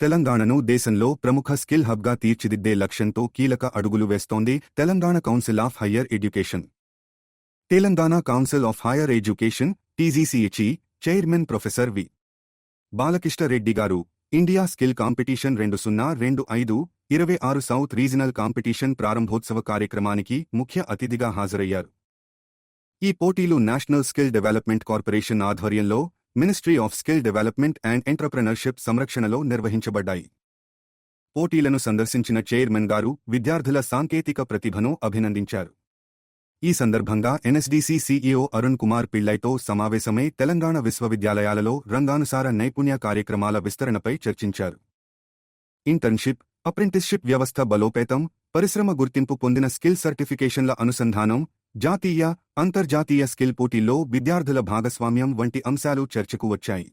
తెలంగాణను దేశంలో ప్రముఖ స్కిల్ హబ్గా తీర్చిదిద్దే లక్ష్యంతో కీలక అడుగులు వేస్తోంది Telangana council of higher education. Telangana council of higher education TGCHE chairman professor V. Balakrishna Reddy గారు India skill competition 2025-26 south regional competition ప్రారంభోత్సవ కార్యక్రమానికి ముఖ్య అతిథిగా హాజరయ్యారు. ఈ పోటీలు నేషనల్ స్కిల్ డెవలప్మెంట్ కార్పొరేషన్ ఆధ్వర్యంలో ministry of skill development and entrepreneurship సంరక్షణలో నిర్వహించబడ్డాయి. పోటీలను సందర్శించిన చైర్మన్ గారు విద్యార్థుల సాంకేతిక ప్రతిభను అభినందించారు. ఈ సందర్భంగా ఎన్ఎస్డీసీ సీఈఓ అరుణ్ కుమార్ పిళ్లైతో సమావేశమై తెలంగాణ విశ్వవిద్యాలయాలలో రంగానుసార నైపుణ్య కార్యక్రమాల విస్తరణపై చర్చించారు. ఇంటర్న్షిప్, అప్రెంటిస్షిప్ వ్యవస్థ బలోపేతం, పరిశ్రమ గుర్తింపు పొందిన స్కిల్ సర్టిఫికేషన్ల అనుసంధానం, జాతీయ, అంతర్జాతీయ స్కిల్ పోటీల్లో విద్యార్థుల భాగస్వామ్యం వంటి అంశాలు చర్చకు వచ్చాయి.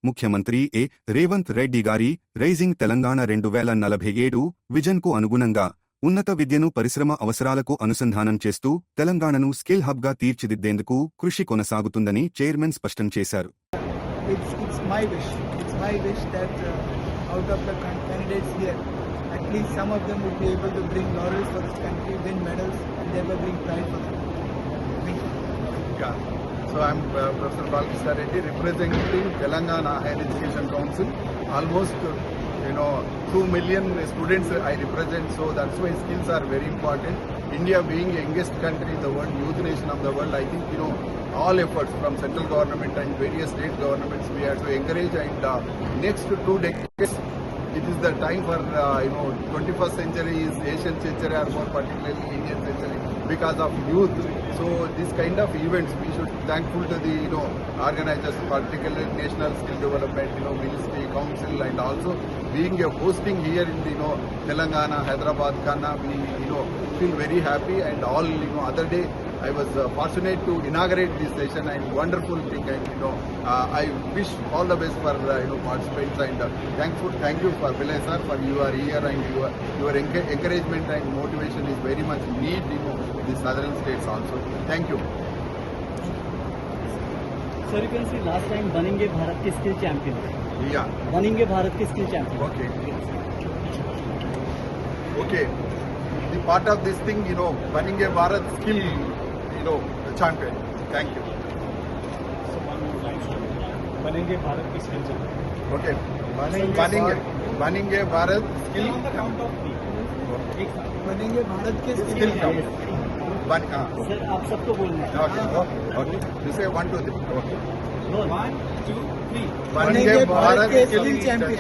ముఖ్యమంత్రి ఏ. రేవంత్ రెడ్డి గారి రైజింగ్ తెలంగాణ 2047 విజన్కు అనుగుణంగా ఉన్నత విద్యను పరిశ్రమ అవసరాలకు అనుసంధానం చేస్తూ తెలంగాణను స్కిల్ హబ్గా తీర్చిదిద్దేందుకు కృషి కొనసాగుతుందని చైర్మన్ స్పష్టం చేశారు. Out of the candidates here, at least some of them would be able to bring laurels for this country, win medals, and thereby bring pride for the country. Thank you. Yeah. So I'm Professor Balkishareddy representing Telangana Higher Education Council. Almost 2 million students I represent, so that's why skills are very important. India being the youngest country in the world, youth nation of the world, I think all efforts from central government and various state governments we have to encourage, and next 2 decades it is the time for 21st century is Asian century, or more particularly Indian century, because of youth. So this kind of events we should thankful to the organizers, particularly National Skill Development Ministry, Council, and also being a hosting here in the Telangana, Hyderabad, Kanna, we feel very happy. And all other day I was fortunate to inaugurate this session, and wonderful thing, and I wish all the best for participants, and thank you for Bilay sir for you are here, and your encouragement and motivation is very much need the southern states also. Thank you. Sir, you can see last time Banenge Bharat ke skill champion. Yeah. Banenge Bharat ke skill champion. Okay. The part of this thing, Banenge Bharat skill, champion. Thank you. So one more line, sir. Banenge Bharat ke skill champion. Okay. Banenge Bharat skill. On the count of 3. बनेंगे भारत के Skill champion. Sir, आप सबको बोलना है. Okay. You say 1, 2, 3. Okay. 1, 2, 3. Banenge Bharat skill champion.